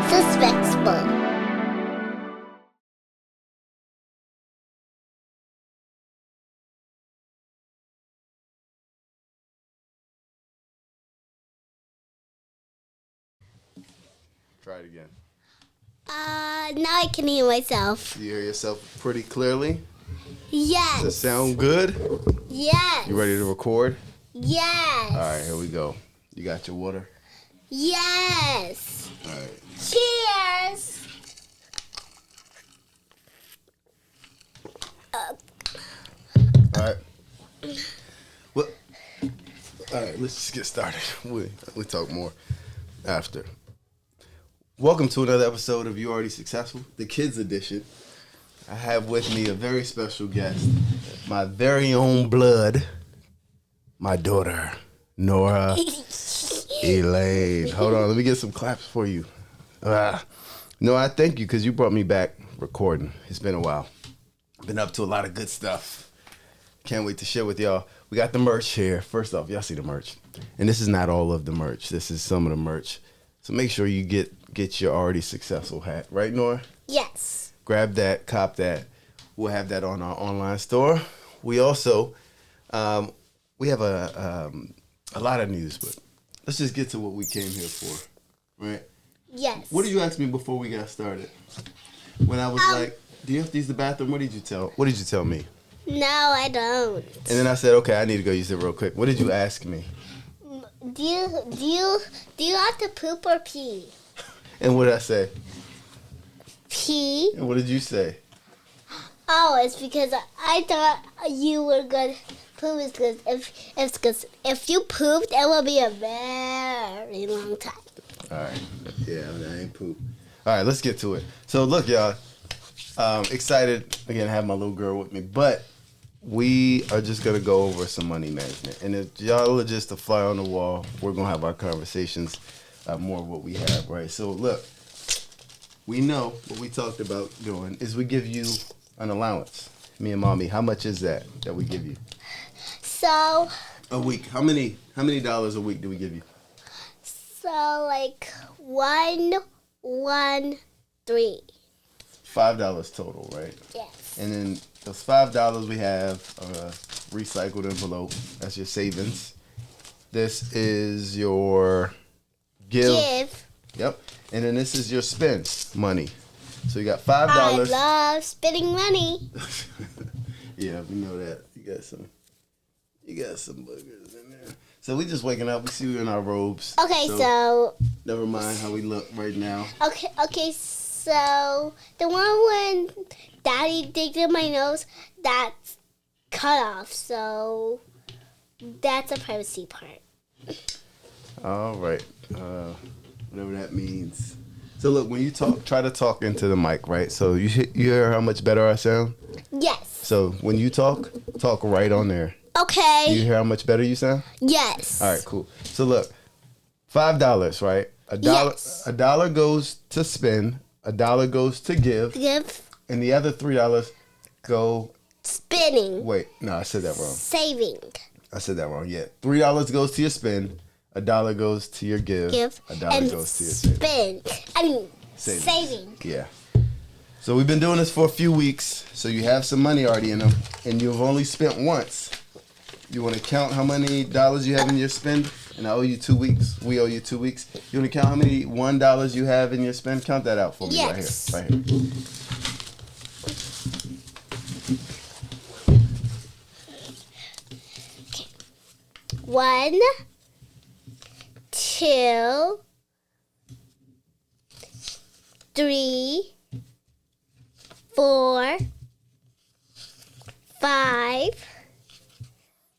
Suspectful. Try it again. Now I can hear myself. You hear yourself pretty clearly? Yes. Does it sound good? Yes. You ready to record? Yes. All right, here we go. You got your water? Yes. All right. Cheers. All right. Well, all right, let's just get started. We talk more after. Welcome to another episode of You Already Successful, the Kids Edition. I have with me a very special guest, my very own blood, my daughter, Nora Elaine. Hold on, let me get some claps for you. No, I thank you because you brought me back recording. It's been a while. Been up to a lot of good stuff. Can't wait to share with y'all. We got the merch here. First off, y'all see the merch. And this is not all of the merch. This is some of the merch. So make sure you get your Already Successful hat. Right, Nora? Yes. Grab that, cop that. We'll have that on our online store. We also, we have a lot of news, but let's just get to what we came here for, right? Yes. What did you ask me before we got started? When I was like, do you have to use the bathroom? What did you tell me? No, I don't. And then I said, okay, I need to go use it real quick. What did you ask me? Do you have to poop or pee? And what did I say? Pee. And what did you say? Oh, it's because I thought you were good. Poop is good. If you pooped, it will be a very long time. All right. Yeah, I ain't poop. All right, let's get to it. So look, y'all. Excited again to have my little girl with me, but we are just gonna go over some money management. And if y'all are just a fly on the wall, we're gonna have our conversations more of what we have, right? So look, we know what we talked about doing is we give you an allowance. Me and Mommy, how much is that we give you? So A week. How many dollars a week do we give you? So like 1, 1, 3. $5 total, right? Yes. And then those $5 we have a recycled envelope. That's your savings. This is your give. Yep. And then this is your spend money. So you got $5. I love spending money. Yeah, we know that. You got some boogers in there. So we just waking up. We see you in our robes. Okay, so never mind how we look right now. Okay, so the one when Daddy digged in my nose, that's cut off. So that's a privacy part. All right. Whatever that means. So look, when you try to talk into the mic, right? So you hear how much better I sound? Yes. So when you talk right on there. Okay. Do you hear how much better you sound? Yes. All right, cool. So look, $5, right? Yes. $1 goes to spend, $1 goes to give, and the other $3 go spinning. Wait, no, I said that wrong. Saving. I said that wrong. Yeah, $3 goes to your spend, $1 goes to your give, $1 goes to your saving. Yeah. So we've been doing this for a few weeks, so you have some money already in them, and you've only spent once. You want to count how many dollars you have in your spend? And I owe you 2 weeks. We owe you 2 weeks. You want to count how many $1 you have in your spend? Count that out for me. Yes. Right here. Okay. 1, 2, 3, 4, 5,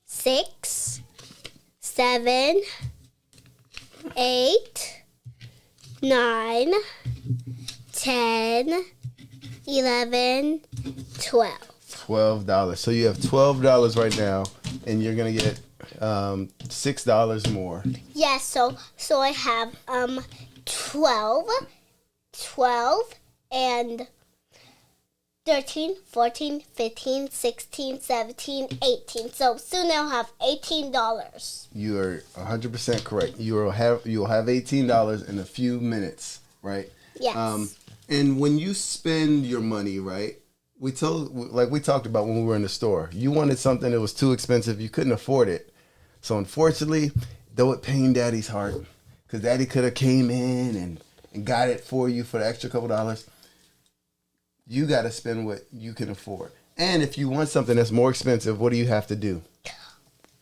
6, 7, 8, 9, 10, 11, 12. $12. So you have $12 right now, and you're gonna get $6 more. Yes, so I have 12, and 13, 14, 15, 16, 17, 18. So soon I'll have $18. You are 100% correct. You'll have $18 in a few minutes, right? Yes. And when you spend your money, right? We talked about when we were in the store. You wanted something that was too expensive. You couldn't afford it. So unfortunately, though it pained Daddy's heart, because Daddy could have came in and got it for you for the extra couple dollars, you got to spend what you can afford. And if you want something that's more expensive, what do you have to do?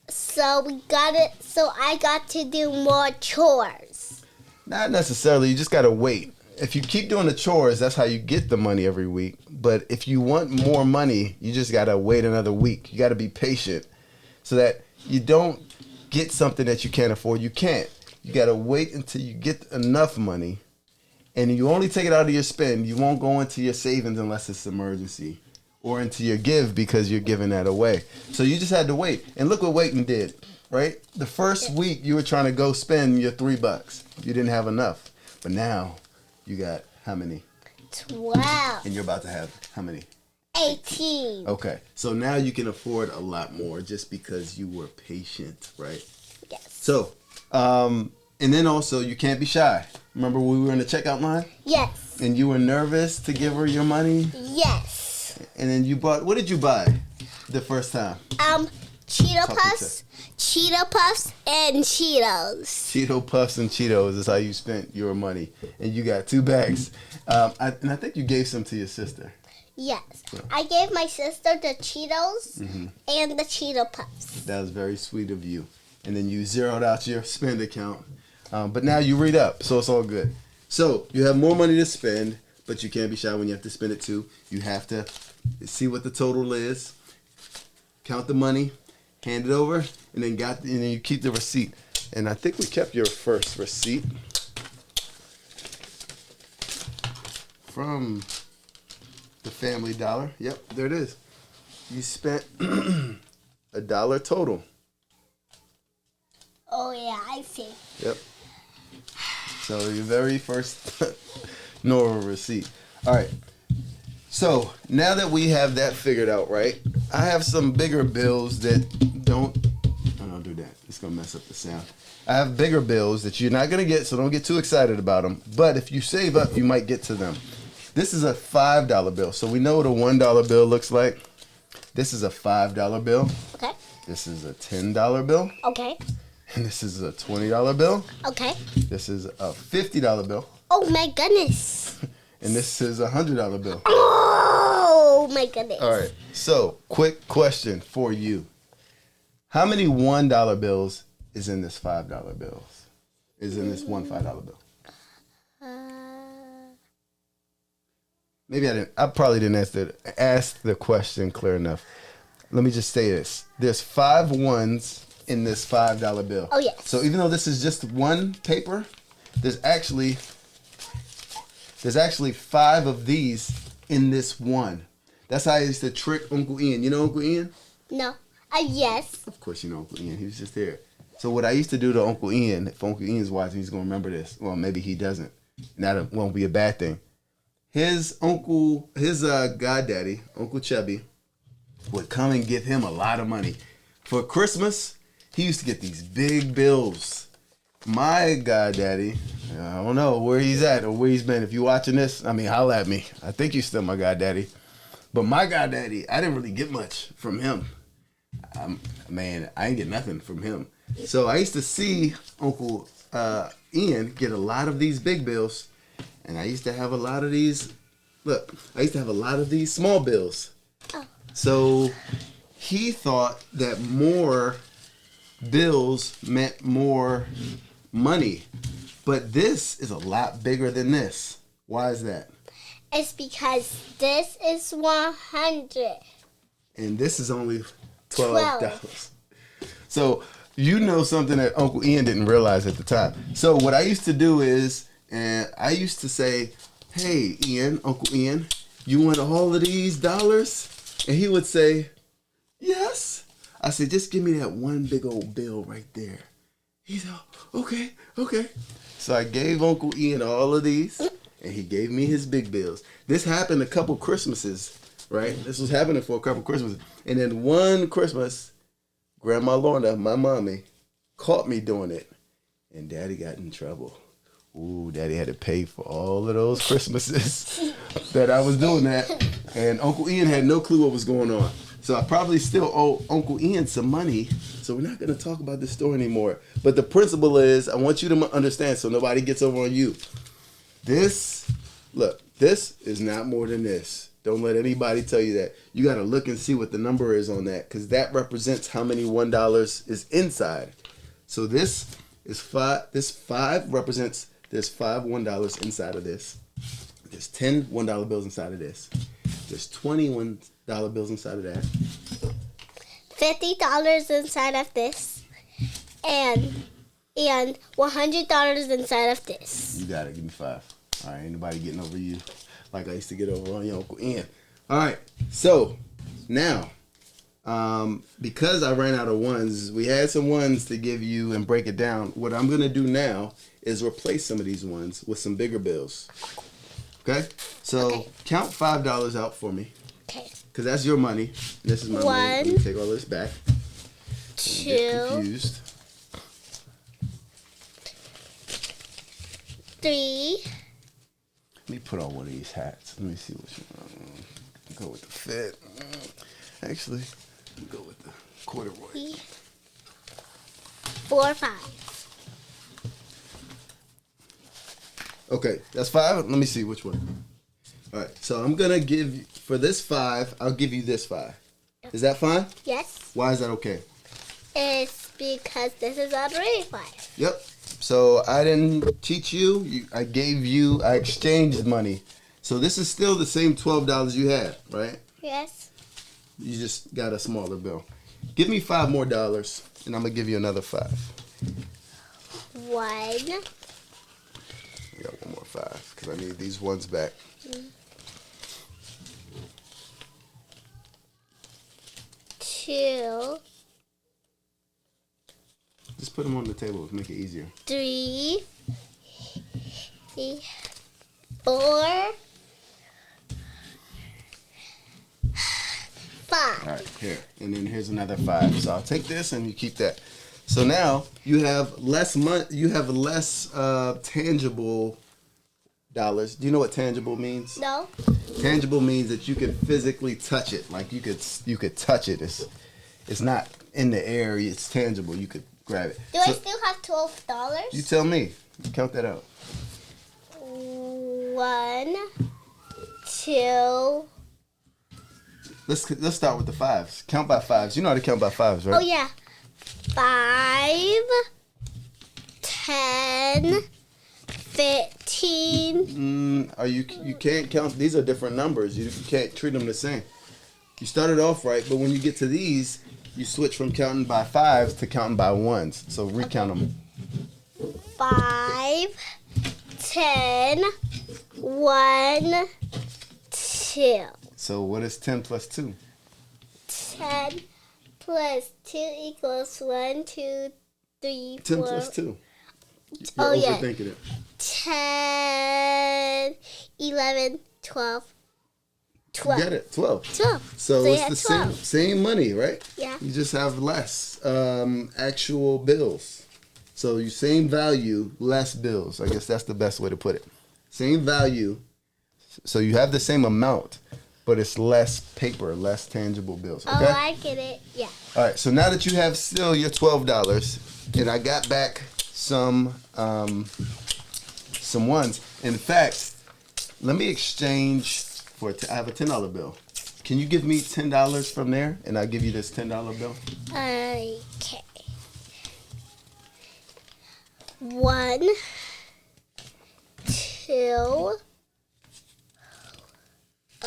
So I got to do more chores. Not necessarily. You just got to wait. If you keep doing the chores, that's how you get the money every week. But if you want more money, you just got to wait another week. You got to be patient so that you don't get something that you can't afford. You can't. You got to wait until you get enough money. And you only take it out of your spend. You won't go into your savings unless it's an emergency. Or into your give because you're giving that away. So you just had to wait. And look what waiting did, right? The first week you were trying to go spend your $3. You didn't have enough. But now you got how many? 12. And you're about to have how many? 18. Okay. So now you can afford a lot more just because you were patient, right? Yes. So, and then also you can't be shy. Remember when we were in the checkout line? Yes. And you were nervous to give her your money? Yes. And then you bought, what did you buy the first time? Cheeto Puffs, and Cheetos. Cheeto Puffs and Cheetos is how you spent your money. And you got 2 bags. And I think you gave some to your sister. Yes. I gave my sister the Cheetos and the Cheeto Puffs. That was very sweet of you. And then you zeroed out your spend account. But now you read up, so it's all good. So you have more money to spend, but you can't be shy when you have to spend it too. You have to see what the total is, count the money, hand it over, and then you keep the receipt. And I think we kept your first receipt from the Family Dollar. Yep, there it is. You spent $1 total. Oh yeah, I see. Yep. So your very first Nora receipt. All right. So now that we have that figured out, right? I have some bigger bills that don't do that. It's gonna mess up the sound. I have bigger bills that you're not gonna get, so don't get too excited about them. But if you save up, you might get to them. This is a $5 bill. So we know what a $1 bill looks like. This is a $5 bill. Okay. This is a $10 bill. Okay. And this is a $20 bill. Okay. This is a $50 bill. Oh my goodness. And this is a $100 bill. Oh my goodness. All right. So, quick question for you. How many $1 bills is in this $5 bills? Is in this one $5 bill? Maybe I probably didn't ask the question clear enough. Let me just say this. There's 5 ones in this $5 bill. Oh, yes. So even though this is just one paper, there's actually 5 of these in this one. That's how I used to trick Uncle Ian. You know Uncle Ian? No. Yes. Of course you know Uncle Ian. He was just there. So what I used to do to Uncle Ian, if Uncle Ian's watching, he's going to remember this. Well, maybe he doesn't. That won't be a bad thing. His goddaddy, Uncle Chubby, would come and give him a lot of money. For Christmas, he used to get these big bills. My goddaddy, I don't know where he's at or where he's been. If you're watching this, I mean, holla at me. I think you're still my goddaddy. But my goddaddy, I didn't really get much from him. Man, I ain't get nothing from him. So I used to see Uncle Ian get a lot of these big bills. And I used to have a lot of these. Look, I used to have a lot of these small bills. Oh. So he thought that more bills meant more money. But this is a lot bigger than this. Why is that? It's because this is 100. And this is only $12. So you know something that Uncle Ian didn't realize at the time. So what I used to do is, and I used to say, hey, Ian, Uncle Ian, you want all of these dollars? And he would say, yes. I said, just give me that one big old bill right there. He said, okay. So I gave Uncle Ian all of these, and he gave me his big bills. This happened a couple Christmases, right? This was happening for a couple Christmases. And then one Christmas, Grandma Lorna, my mommy, caught me doing it, and Daddy got in trouble. Ooh, Daddy had to pay for all of those Christmases that I was doing that. And Uncle Ian had no clue what was going on. So I probably still owe Uncle Ian some money. So we're not going to talk about this store anymore. But the principle is, I want you to understand so nobody gets over on you. This is not more than this. Don't let anybody tell you that. You got to look and see what the number is on that, because that represents how many $1 is inside. So this is 5. This 5 represents there's 5 $1 inside of this. There's 10 $1 bills inside of this. There's 20 $1 bills inside of that. $50 inside of this. And $100 inside of this. You got it. Give me 5. All right, ain't nobody getting over you like I used to get over on your Uncle Ian. All right, so now, because I ran out of ones, we had some ones to give you and break it down. What I'm going to do now is replace some of these ones with some bigger bills. Okay? So count $5 out for me. Okay. Because that's your money. This is my money. Let me take all this back. 2. Get confused. 3. Let me put on one of these hats. Let me see what you go with the fit. Actually, go with the corduroy. 4, 5. Okay, that's 5. Let me see which one. All right, so I'm gonna give you, for this 5, I'll give you this 5. Is that fine? Yes. Why is that okay? It's because this is already 5. Yep. So I didn't cheat you. I exchanged money. So this is still the same $12 you had, right? Yes. You just got a smaller bill. Give me $5 more, and I'm gonna give you another 5. 1. I got one more 5 because I need these ones back. 2. Just put them on the table to make it easier. 3. 4. 5. All right, here. And then here's another 5. So I'll take this and you keep that. So now you have less tangible dollars. Do you know what tangible means? No. Tangible means that you can physically touch it. Like you could touch it. It's not in the air. It's tangible. You could grab it. Do I still have $12? You tell me. Count that out. 1, 2. Let's start with the 5s. Count by 5s. You know how to count by 5s, right? Oh yeah. 5, 10, 15. You can't count. These are different numbers. You can't treat them the same. You started off right, but when you get to these, you switch from counting by 5s to counting by 1s. So recount them. 5, 10, 1, 2. So what is 10 plus 2? 10 plus 2 equals 1, 2, 3, 4. 10 plus 2. You're overthinking it. 10, 11, 12. You got it. 12. 12. So it's the 12. same money, right? Yeah. You just have less actual bills. So you same value, less bills. I guess that's the best way to put it. Same value. So you have the same amount, but it's less paper, less tangible bills. Okay? Oh, I get it. Yeah. All right. So now that you have still your $12, and I got back some ones. In fact, let me exchange for. I have a $10 bill. Can you give me $10 from there, and I'll give you this $10 bill? Okay. 1, 2.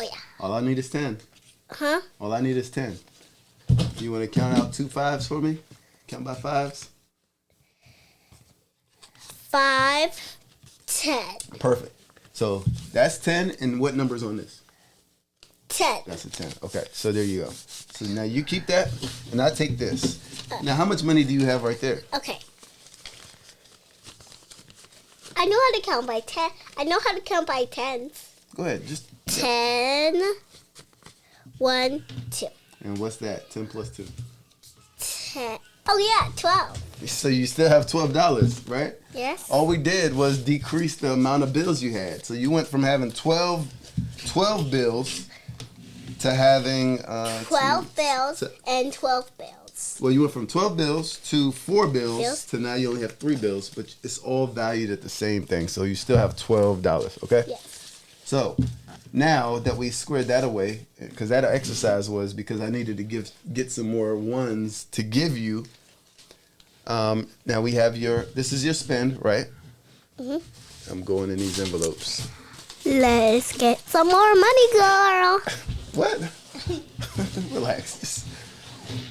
Oh yeah. All I need is 10. Huh? All I need is 10. You want to count out 2 5s for me? Count by 5s. 5, 10. Perfect. So that's 10, and what number's on this? 10. That's a 10. Okay, so there you go. So now you keep that, and I take this. Now, how much money do you have right there? Okay. I know how to count by 10. I know how to count by 10s. Go ahead. Just 10, 1, 2. And what's that? 10 plus 2. Oh, yeah, 12. So you still have $12, right? Yes. All we did was decrease the amount of bills you had. So you went from having 12 bills to having 12 bills and 12 bills. Well, you went from 12 bills to 4 bills Bills? to now you only have 3 bills, but it's all valued at the same thing. So you still have $12, okay? Yes. So now that we squared that away, because that exercise was because I needed to get some more ones to give you. Now we have this is your spend, right? Mm-hmm. I'm going in these envelopes. Let's get some more money, girl. What? Relax. Just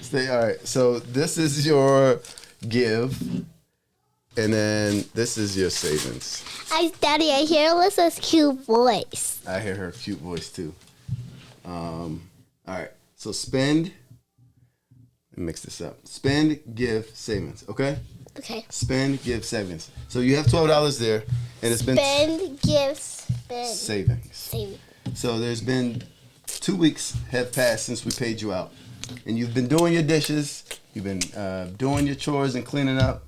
stay. All right. So this is your give, and then this is your savings. Daddy, I hear Alyssa's cute voice. I hear her cute voice too. All right. So spend. Let me mix this up. Spend, give, savings. Okay. Okay. Spend, give, savings. So you have $12 there, and it's been Spend, give, spend. Savings. So there's been 2 weeks have passed since we paid you out, and you've been doing your dishes. You've been doing your chores and cleaning up.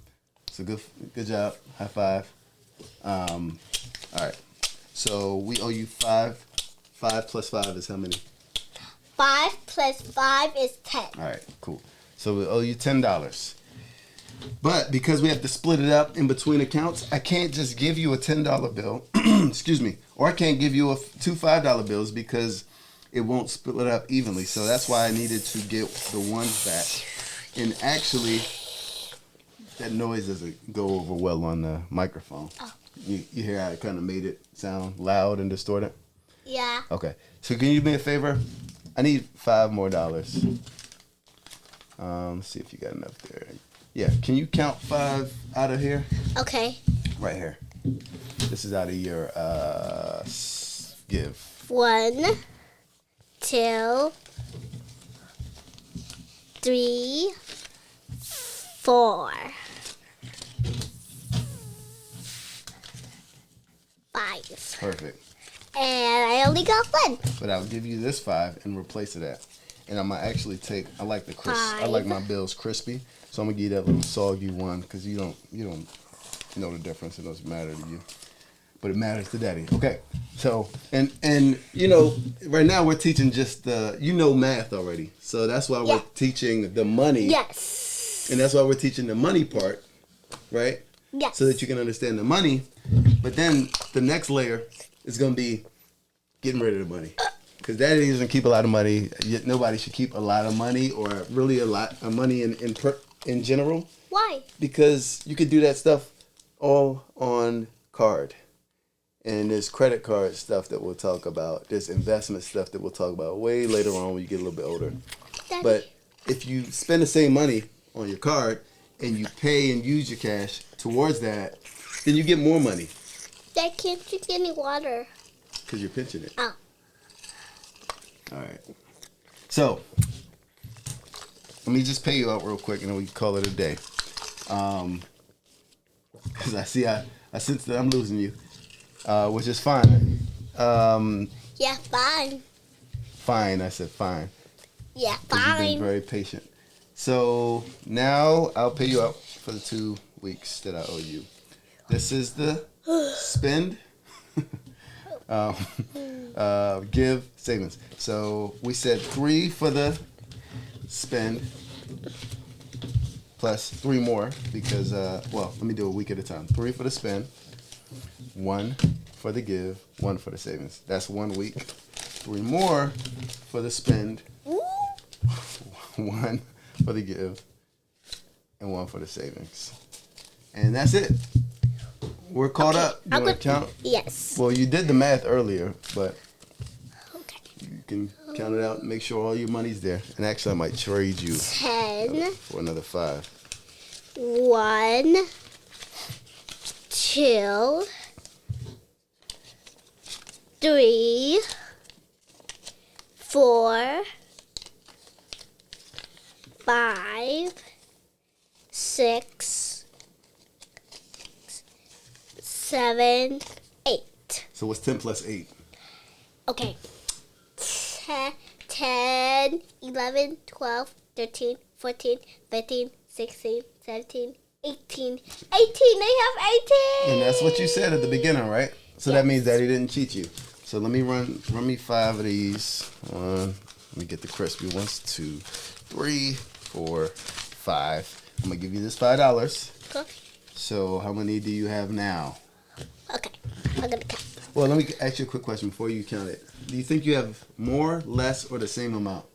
So good job. High five. All right. So we owe you 5. 5 plus 5 is how many? 5 plus 5 is 10. All right. Cool. So we owe you $10. But because we have to split it up in between accounts, I can't just give you a $10 bill, excuse me, or I can't give you two $5 bills because it won't split up evenly. So that's why I needed to get the ones back. And actually, that noise doesn't go over well on the microphone. Oh. You hear how I kind of made it sound loud and distorted? Yeah. Okay. So can you do me a favor? I need $5 more. Let's see if you got enough there. Yeah, can you count 5 out of here? Okay. Right here. This is out of your give. 1, 2, 3, 4, 5. Perfect. And I only got 1. But I'll give you this 5 and replace it at. And I'm gonna actually take. I like the crisp. I like my bills crispy, so I'm gonna give you that little soggy one because you don't know the difference. It doesn't matter to you, but it matters to Daddy. Okay. So and right now we're teaching just math already. So that's why we're teaching the money. Yes. And that's why we're teaching the money part, right? Yes. So that you can understand the money. But then the next layer is gonna be getting rid of the money. Because Daddy doesn't keep a lot of money. Yet nobody should keep a lot of money or really a lot of money in general. Why? Because you could do that stuff all on card. And there's credit card stuff that we'll talk about. There's investment stuff that we'll talk about way later on when you get a little bit older. Daddy. But if you spend the same money on your card and you pay and use your cash towards that, then you get more money. Dad, can't drink any water. Because you're pinching it. Oh. All right. So, let me just pay you out real quick and then we can call it a day. Because I sense that I'm losing you, which is fine. Yeah, fine. Fine, I said fine. Yeah, 'Cause you've been fine. very patient. So, now I'll pay you out for the 2 weeks that I owe you. This is the spend. Give, savings. So we said 3 for the spend plus 3 more because let me do a week at a time. 3 for the spend, 1 for the give, 1 for the savings. That's 1 week. 3 more for the spend, 1 for the give, and 1 for the savings. And that's it. We're caught up. You want to count? Yes. Well, you did the math earlier, but Okay. you can count it out and make sure all your money's there. And actually, I might trade you 10. for another 5. 1, 2, 3, 4, 5, 6, 7, 8. So what's 10 plus 8? Okay. 10, 11, 12, 13, 14, 15, 16, 17, 18. 18! I have 18! And that's what you said at the beginning, right? So that means Daddy didn't cheat you. So let me run me 5 of these. Let me get the crispy ones. 2, 3, 4, 5. I'm gonna give you this $5. Okay. So how many do you have now? Okay. I'm gonna count. Well, let me ask you a quick question before you count it. Do you think you have more, less, or the same amount?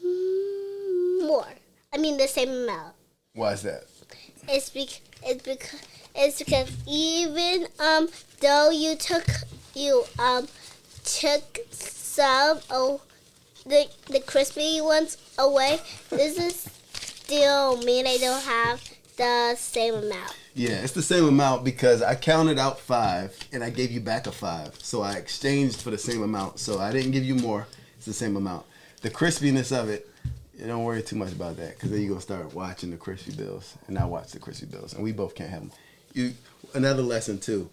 More. I mean the same amount. Why is that? It's because even though you took some the crispy ones away, this is still mean I don't have the same amount. Yeah, it's the same amount because I counted out 5 and I gave you back a 5. So I exchanged for the same amount. So I didn't give you more. It's the same amount. The crispiness of it, you don't worry too much about that because then you're going to start watching the crispy bills. And I watch the crispy bills. And we both can't have them. Another lesson too.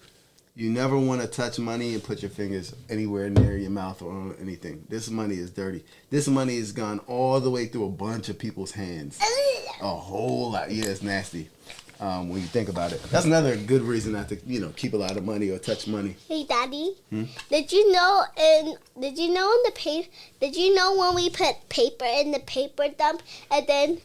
You never want to touch money and put your fingers anywhere near your mouth or on anything. This money is dirty. This money has gone all the way through a bunch of people's hands. A whole lot. Yeah, it's nasty. When you think about it, that's another good reason not to, keep a lot of money or touch money. Hey, Daddy, did you know in the paper? Did you know when we put paper in the paper dump, and then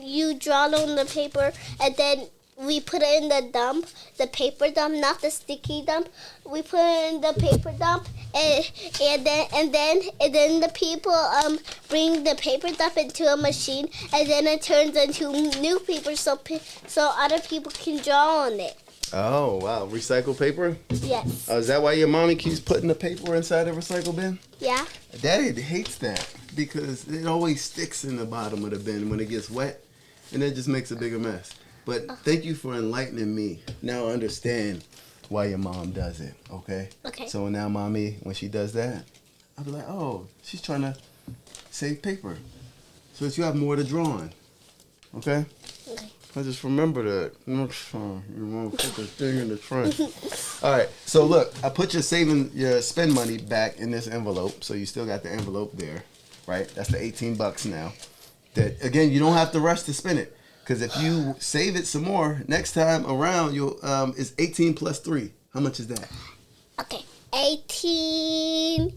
you draw on the paper, and then we put it in the paper dump, not the sticky dump. We put it in the paper dump, and then the people bring the paper dump into a machine, and then it turns into new paper, so other people can draw on it. Oh wow, recycled paper? Yes. Is that why your mommy keeps putting the paper inside the recycle bin? Yeah. Daddy hates that because it always sticks in the bottom of the bin when it gets wet, and it just makes a bigger mess. But thank you for enlightening me. Now I understand why your mom does it, okay? Okay. So now mommy, when she does that, I'll be like, oh, she's trying to save paper so that you have more to draw on, okay? Okay. I just remember that. Next time you won't put the thing in the trunk. All right, so look, I put your spend money back in this envelope, so you still got the envelope there, right? That's the $18 now. That, again, you don't have to rush to spend it. Because if you save it some more, next time around, you'll it's 18 plus 3. How much is that? Okay. 18,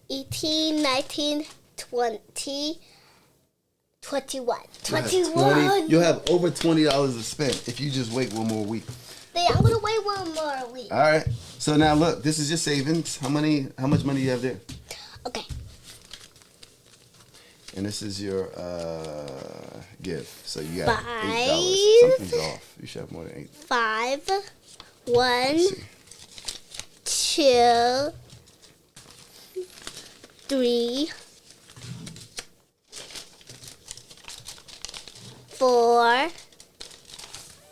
19, 20, 21. 21. You'll have over $20 to spend if you just wait one more week. I'm going to wait one more week. All right. So now look, this is your savings. How much money do you have there? Okay. And this is your gift. So you got $5. $8. Something's off. You should have more than 8. 5, 1, 2, 3, 4,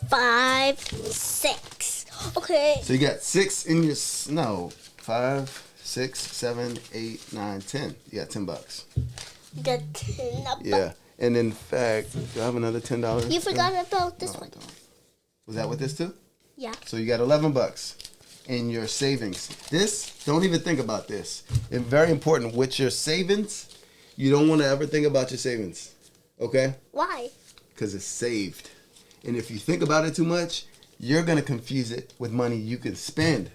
5, 6. Okay. So you got 6 in your 5, 6, 7, 8, 9, 10. You got $10. The 10. Yeah. And in fact, do I have another $10? You forgot about this one. Was that with this too? Yeah. So you got $11 in your savings. This, don't even think about this. It's very important. With your savings, you don't want to ever think about your savings. Okay? Why? Because it's saved. And if you think about it too much, you're going to confuse it with money you can spend.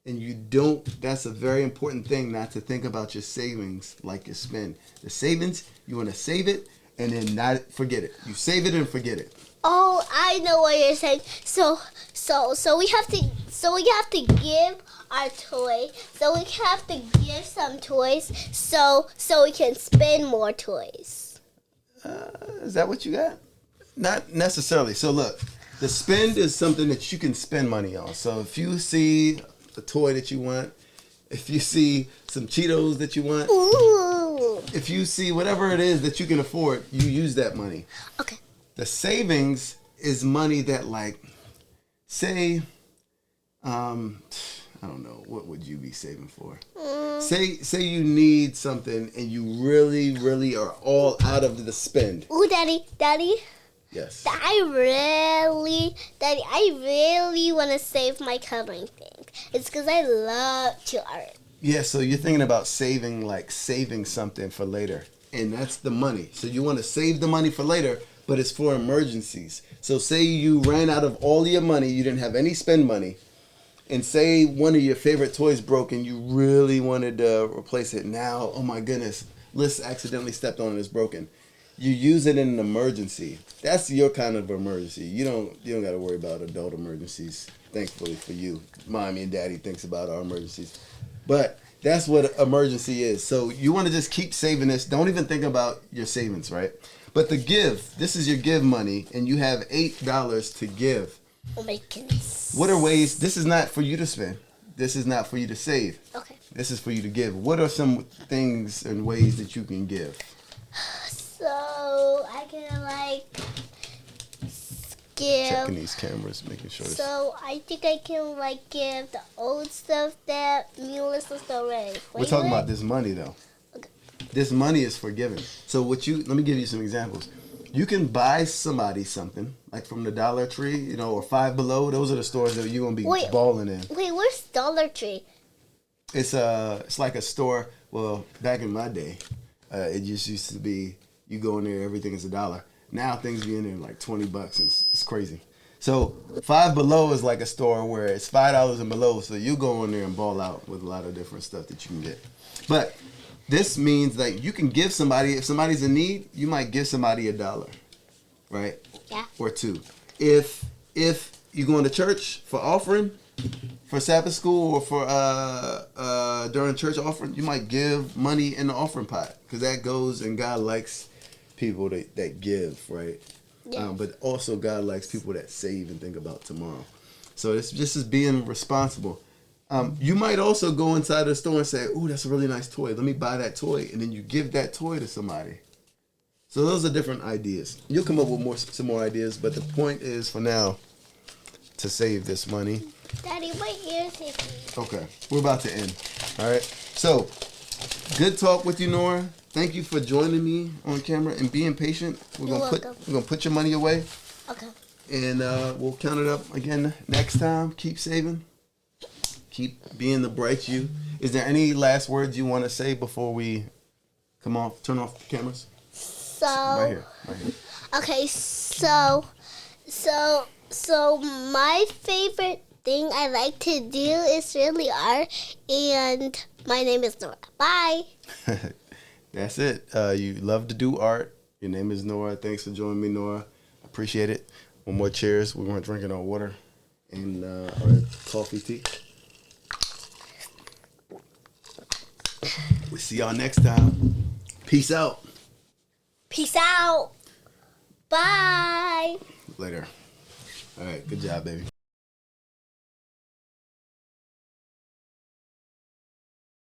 And you don't, that's a very important thing, not to think about your savings like you spend. The savings, you want to save it and then not forget it. You save it and forget it. Oh, I know what you're saying. So we have to give our toy. So we have to give some toys so we can spend more toys. Is that what you got? Not necessarily. So look, the spend is something that you can spend money on. So if you see a toy that you want, if you see some Cheetos that you want, Ooh. if you see whatever it is that you can afford, you use that money. Okay. The savings is money that, like, say, I don't know, what would you be saving for? Say you need something and you really, really are all out of the spend. Ooh, Daddy. Yes. I really want to save my coloring thing. It's because I love to art. Yeah, so you're thinking about saving something for later. and that's the money. So you want to save the money for later, but it's for emergencies. So say you ran out of all your money, you didn't have any spend money, and say one of your favorite toys broke and you really wanted to replace it. Now, oh my goodness, Liz accidentally stepped on it, it's broken. You use it in an emergency. That's your kind of emergency. You don't got to worry about adult emergencies. Thankfully for you, mommy and daddy thinks about our emergencies. But that's what emergency is. So you want to just keep saving this. Don't even think about your savings, right? But the give, this is your give money, and you have $8 to give. Oh my goodness. What are ways? This is not for you to spend. This is not for you to save. Okay. This is for you to give. What are some things and ways that you can give? So I can give. Checking these cameras, making sure. So I think I can give the old stuff that Mawuli was already. We're talking about this money though. Okay. This money is for giving. So let me give you some examples. You can buy somebody something, like from the Dollar Tree, or Five Below. Those are the stores that you're gonna be balling in. Wait, where's Dollar Tree? It's like a store. Well, back in my day, it just used to be you go in there, everything is $1. Now things be in there like $20, and it's crazy. So Five Below is like a store where it's $5 and below. So you go in there and ball out with a lot of different stuff that you can get. But this means that you can give somebody, if somebody's in need, you might give somebody $1, right? Yeah. Or $2. If you going to church for offering, for Sabbath school, or for during church offering, you might give money in the offering pot, because that goes, and God likes people that give, right? Yeah. But also God likes people that save and think about tomorrow. So it's just as being responsible. You might also go inside the store and say, "Ooh, that's a really nice toy. Let me buy that toy," and then you give that toy to somebody. So those are different ideas. You'll come up with some more ideas, but the point is, for now, to save this money. Daddy, my ears hit me. Okay, we're about to end. All right. So, good talk with you, Nora. Thank you for joining me on camera and being patient. We're gonna put your money away. Okay. And we'll count it up again next time. Keep saving. Keep being the bright you. Is there any last words you want to say before we turn off the cameras? Right here. Okay, so my favorite thing I like to do is really art, and my name is Nora. Bye. That's it. You love to do art. Your name is Nora. Thanks for joining me, Nora. Appreciate it. One more cheers. We're going to drink our water and our coffee, tea. We'll see y'all next time. Peace out. Peace out. Bye. Later. All right. Good job, baby.